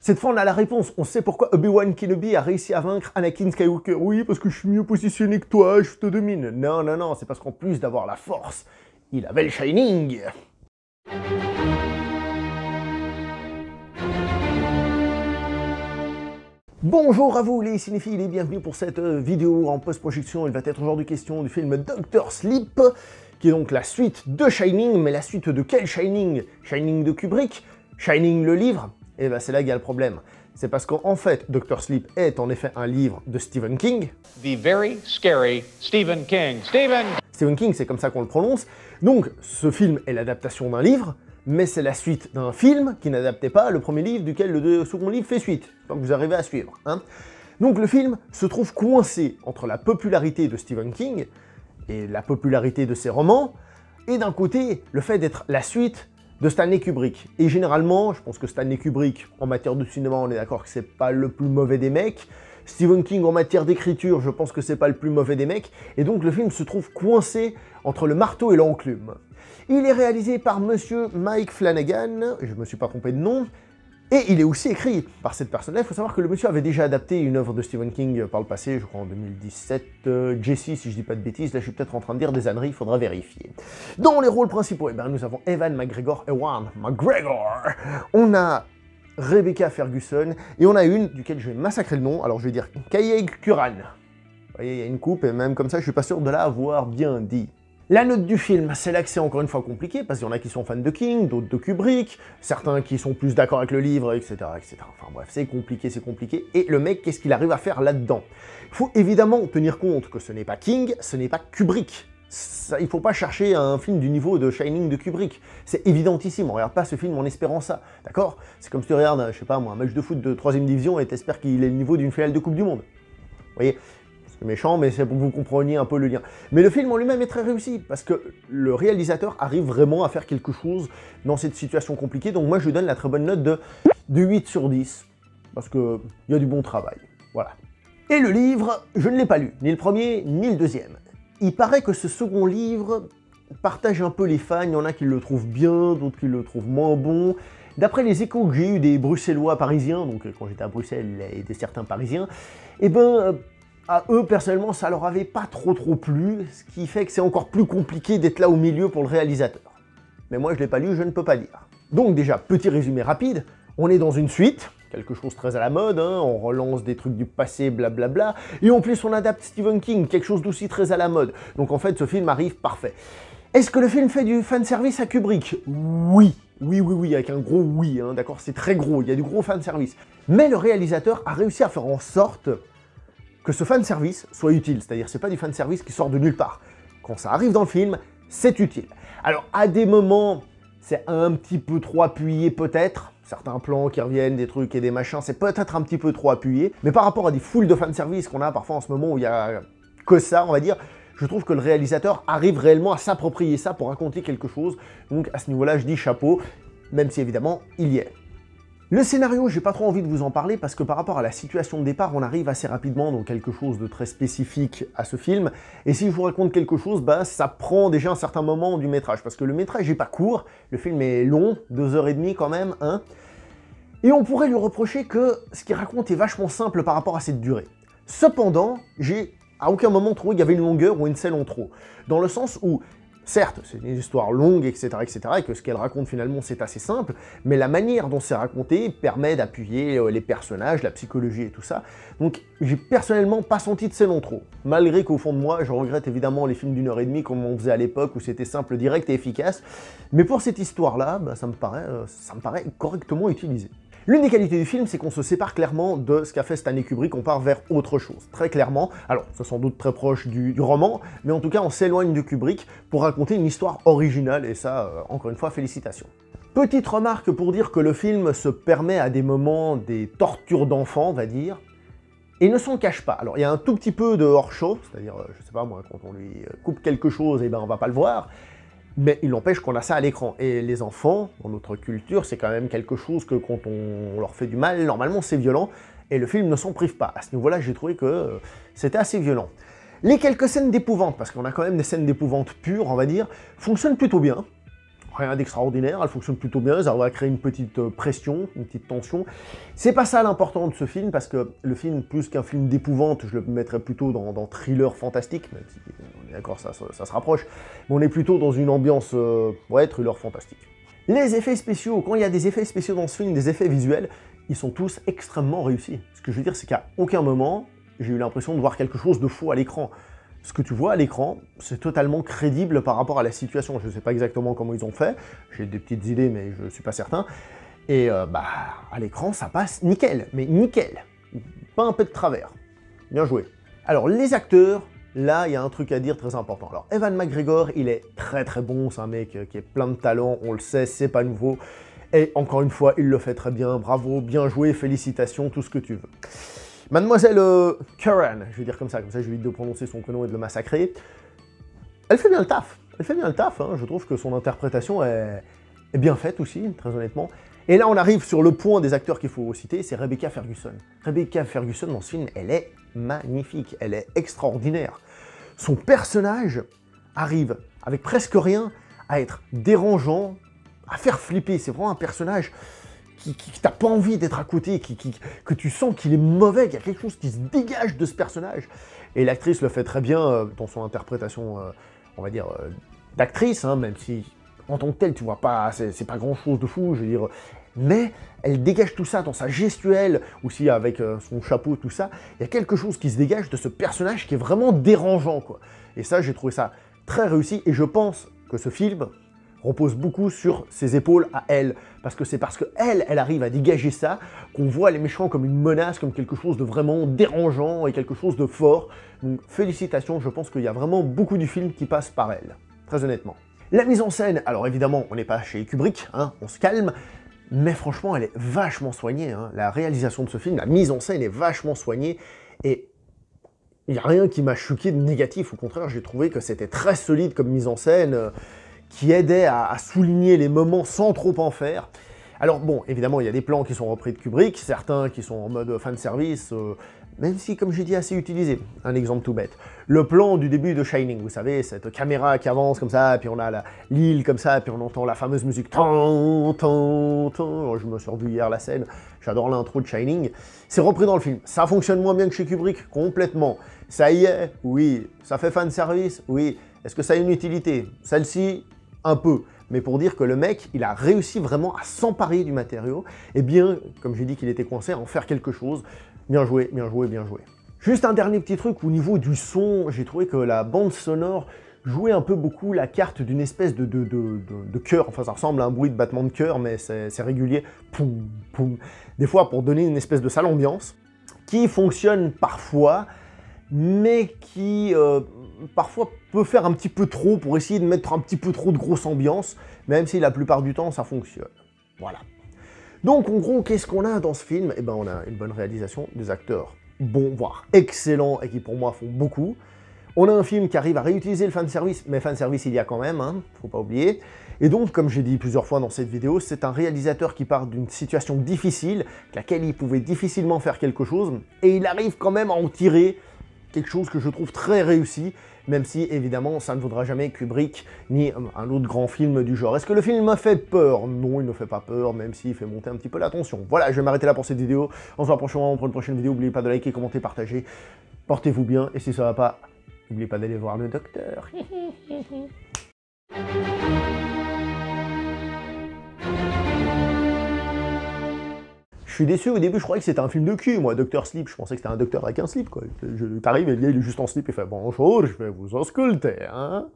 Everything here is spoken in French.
Cette fois, on a la réponse. On sait pourquoi Obi-Wan Kenobi a réussi à vaincre Anakin Skywalker. Oui, parce que je suis mieux positionné que toi, je te domine. Non, non, non, c'est parce qu'en plus d'avoir la force, il avait le Shining. Bonjour à vous les cinéphiles et bienvenue pour cette vidéo en post-projection. Il va être aujourd'hui question du film Dr. Sleep, qui est donc la suite de Shining, mais la suite de quel Shining? Shining de Kubrick? Shining le livre? Et ben c'est là qu'il y a le problème. C'est parce qu'en fait, Dr. Sleep est en effet un livre de Stephen King. The very scary Stephen King. Stephen King, c'est comme ça qu'on le prononce. Donc, ce film est l'adaptation d'un livre, mais c'est la suite d'un film qui n'adaptait pas le premier livre, duquel le second livre fait suite. Donc vous arrivez à suivre. Hein. Donc le film se trouve coincé entre la popularité de Stephen King et la popularité de ses romans, et d'un côté, le fait d'être la suite de Stanley Kubrick. Et généralement, je pense que Stanley Kubrick, en matière de cinéma, on est d'accord que c'est pas le plus mauvais des mecs. Stephen King, en matière d'écriture, je pense que c'est pas le plus mauvais des mecs. Et donc le film se trouve coincé entre le marteau et l'enclume. Il est réalisé par monsieur Mike Flanagan, je me suis pas trompé de nom, et il est aussi écrit par cette personne-là. Il faut savoir que le monsieur avait déjà adapté une œuvre de Stephen King par le passé, je crois en 2017, Jesse, si je dis pas de bêtises, là je suis peut-être en train de dire des âneries, il faudra vérifier. Dans les rôles principaux, eh ben, nous avons Ewan McGregor, on a Rebecca Ferguson, et on a une, duquel je vais massacrer le nom, alors je vais dire Kayeg Curran. Vous voyez, il y a une coupe, et même comme ça, je suis pas sûr de l'avoir bien dit. La note du film, c'est là que c'est encore une fois compliqué, parce qu'il y en a qui sont fans de King, d'autres de Kubrick, certains qui sont plus d'accord avec le livre, etc., etc. Enfin bref, c'est compliqué, et le mec, qu'est-ce qu'il arrive à faire là-dedans? Il faut évidemment tenir compte que ce n'est pas King, ce n'est pas Kubrick. Ça, il faut pas chercher un film du niveau de Shining de Kubrick. C'est évidentissime, on regarde pas ce film en espérant ça, d'accord? C'est comme si tu regardes, je sais pas moi, un match de foot de 3ème division et t'espères qu'il ait le niveau d'une finale de Coupe du Monde. Vous voyez? C'est méchant, mais c'est pour que vous compreniez un peu le lien. Mais le film en lui-même est très réussi, parce que le réalisateur arrive vraiment à faire quelque chose dans cette situation compliquée, donc moi je lui donne la très bonne note de 8 sur 10, parce qu'il y a du bon travail, voilà. Et le livre, je ne l'ai pas lu, ni le premier, ni le deuxième. Il paraît que ce second livre partage un peu les fans, il y en a qui le trouvent bien, d'autres qui le trouvent moins bon. D'après les échos que j'ai eu des Bruxellois parisiens, donc quand j'étais à Bruxelles et de certains Parisiens, eh ben... à eux, personnellement, ça leur avait pas trop plu, ce qui fait que c'est encore plus compliqué d'être là au milieu pour le réalisateur. Mais moi, je l'ai pas lu, je ne peux pas dire. Donc déjà, petit résumé rapide, on est dans une suite, quelque chose très à la mode, hein, on relance des trucs du passé, blablabla, et en plus on adapte Stephen King, quelque chose d'aussi très à la mode. Donc en fait, ce film arrive parfait. Est-ce que le film fait du fanservice à Kubrick? Oui. Oui, avec un gros oui, hein, d'accord, c'est très gros, il y a du gros fanservice. Mais le réalisateur a réussi à faire en sorte que ce fanservice soit utile, c'est-à-dire c'est pas du fanservice qui sort de nulle part. Quand ça arrive dans le film, c'est utile. Alors à des moments, c'est un petit peu trop appuyé peut-être, certains plans qui reviennent, des trucs et des machins, c'est peut-être un petit peu trop appuyé, mais par rapport à des foules de fanservice qu'on a parfois en ce moment où il y a que ça, on va dire, je trouve que le réalisateur arrive réellement à s'approprier ça pour raconter quelque chose, donc à ce niveau-là, je dis chapeau, même si évidemment, il y est. Le scénario, j'ai pas trop envie de vous en parler parce que par rapport à la situation de départ, on arrive assez rapidement dans quelque chose de très spécifique à ce film. Et si je vous raconte quelque chose, bah ça prend déjà un certain moment du métrage. Parce que le métrage est pas court, le film est long, 2h30 quand même, hein. Et on pourrait lui reprocher que ce qu'il raconte est vachement simple par rapport à cette durée. Cependant, j'ai à aucun moment trouvé qu'il y avait une longueur ou une scène en trop. Dans le sens où, certes, c'est une histoire longue, etc., et que ce qu'elle raconte finalement c'est assez simple, mais la manière dont c'est raconté permet d'appuyer les personnages, la psychologie et tout ça. Donc j'ai personnellement pas senti de scène en trop, malgré qu'au fond de moi, je regrette évidemment les films d'1h30 comme on faisait à l'époque où c'était simple, direct et efficace, mais pour cette histoire-là, bah, ça me paraît correctement utilisé. L'une des qualités du film, c'est qu'on se sépare clairement de ce qu'a fait Stanley Kubrick, on part vers autre chose, très clairement. Alors, c'est sans doute très proche du roman, mais en tout cas, on s'éloigne de Kubrick pour raconter une histoire originale, et ça, encore une fois, félicitations. Petite remarque pour dire que le film se permet à des moments des tortures d'enfants, on va dire, et ne s'en cache pas. Alors, il y a un tout petit peu de hors-show, c'est-à-dire, je sais pas moi, quand on lui coupe quelque chose, eh ben on va pas le voir, mais il n'empêche qu'on a ça à l'écran. Et les enfants, dans notre culture, c'est quand même quelque chose que quand on leur fait du mal, normalement c'est violent, et le film ne s'en prive pas. À ce niveau-là, j'ai trouvé que c'était assez violent. Les quelques scènes d'épouvante, parce qu'on a quand même des scènes d'épouvante pures, on va dire, fonctionnent plutôt bien. rien d'extraordinaire, elle fonctionne plutôt bien, ça va créer une petite pression, une petite tension. C'est pas ça l'important de ce film, parce que le film, plus qu'un film d'épouvante, je le mettrais plutôt dans thriller fantastique, même si, on est d'accord, ça se rapproche, mais on est plutôt dans une ambiance, ouais, thriller fantastique. Les effets spéciaux, quand il y a des effets spéciaux dans ce film, des effets visuels, ils sont tous extrêmement réussis. Ce que je veux dire, c'est qu'à aucun moment, j'ai eu l'impression de voir quelque chose de faux à l'écran. Ce que tu vois à l'écran, c'est totalement crédible par rapport à la situation. Je ne sais pas exactement comment ils ont fait, j'ai des petites idées, mais je ne suis pas certain. Et bah, à l'écran, ça passe nickel, mais nickel. Pas un peu de travers. Bien joué. Alors, les acteurs, là, il y a un truc à dire très important. Alors, Ewan McGregor, il est très très bon, c'est un mec qui est plein de talent, on le sait, c'est pas nouveau. Et encore une fois, il le fait très bien, bravo, bien joué, félicitations, tout ce que tu veux. Mademoiselle Curran, je vais dire comme ça j'évite de prononcer son prénom et de le massacrer, elle fait bien le taf. Elle fait bien le taf, hein. Je trouve que son interprétation est bien faite aussi, très honnêtement. Et là, on arrive sur le point des acteurs qu'il faut citer, c'est Rebecca Ferguson. Rebecca Ferguson, dans ce film, elle est magnifique, elle est extraordinaire. Son personnage arrive, avec presque rien, à être dérangeant, à faire flipper. C'est vraiment un personnage qui t'as pas envie d'être à côté, que tu sens qu'il est mauvais, qu'il y a quelque chose qui se dégage de ce personnage. Et l'actrice le fait très bien dans son interprétation, on va dire, d'actrice, hein, même si en tant que telle, tu vois pas, c'est pas grand chose de fou, je veux dire. Mais elle dégage tout ça dans sa gestuelle, aussi avec son chapeau, tout ça. Il y a quelque chose qui se dégage de ce personnage qui est vraiment dérangeant, quoi. Et ça, j'ai trouvé ça très réussi, et je pense que ce film repose beaucoup sur ses épaules à elle, parce que c'est parce qu'elle, elle arrive à dégager ça, qu'on voit les méchants comme une menace, comme quelque chose de vraiment dérangeant et quelque chose de fort. Donc félicitations, je pense qu'il y a vraiment beaucoup du film qui passe par elle, très honnêtement. La mise en scène, alors évidemment, on n'est pas chez Kubrick, hein, on se calme, mais franchement, elle est vachement soignée, hein. La réalisation de ce film, la mise en scène est vachement soignée, et il n'y a rien qui m'a choqué de négatif, au contraire, j'ai trouvé que c'était très solide comme mise en scène, qui aidait à souligner les moments sans trop en faire. Alors bon, évidemment, il y a des plans qui sont repris de Kubrick, certains qui sont en mode fanservice, même si, comme j'ai dit, assez utilisé. Un exemple tout bête. Le plan du début de Shining, vous savez, cette caméra qui avance comme ça, puis on a l'île comme ça, puis on entend la fameuse musique. Tan, tan, tan. Je me suis revu hier la scène, j'adore l'intro de Shining. C'est repris dans le film. Ça fonctionne moins bien que chez Kubrick, complètement. Ça y est, oui. Ça fait fanservice, oui. Est-ce que ça a une utilité? Celle-ci, un peu, mais pour dire que le mec, il a réussi vraiment à s'emparer du matériau, et bien, comme j'ai dit qu'il était coincé, à en faire quelque chose. Bien joué, bien joué, bien joué. Juste un dernier petit truc, au niveau du son, j'ai trouvé que la bande sonore jouait un peu beaucoup la carte d'une espèce de cœur, enfin ça ressemble à un bruit de battement de cœur, mais c'est régulier, poum, poum. Des fois pour donner une espèce de sale ambiance, qui fonctionne parfois, mais qui parfois peut faire un petit peu trop pour essayer de mettre un petit peu trop de grosse ambiance, même si la plupart du temps ça fonctionne. Voilà. Donc en gros, qu'est-ce qu'on a dans ce film? Eh ben on a une bonne réalisation, des acteurs bons, voire excellents, et qui pour moi font beaucoup. On a un film qui arrive à réutiliser le fanservice, mais fanservice il y a quand même, hein, faut pas oublier. Et donc, comme j'ai dit plusieurs fois dans cette vidéo, c'est un réalisateur qui part d'une situation difficile, avec laquelle il pouvait difficilement faire quelque chose, et il arrive quand même à en tirer quelque chose que je trouve très réussi, même si, évidemment, ça ne vaudra jamais Kubrick, ni un autre grand film du genre. Est-ce que le film m'a fait peur? Non, il ne fait pas peur, même s'il fait monter un petit peu la tension. Voilà, je vais m'arrêter là pour cette vidéo. On se voit prochainement pour une prochaine vidéo. N'oubliez pas de liker, commenter, partager. Portez-vous bien, et si ça va pas, n'oubliez pas d'aller voir le docteur. Je suis déçu, au début je croyais que c'était un film de cul, moi, Docteur Sleep, je pensais que c'était un docteur avec un slip, quoi. T'arrives et il est juste en slip et fait « Bonjour, je vais vous ausculter, hein ?»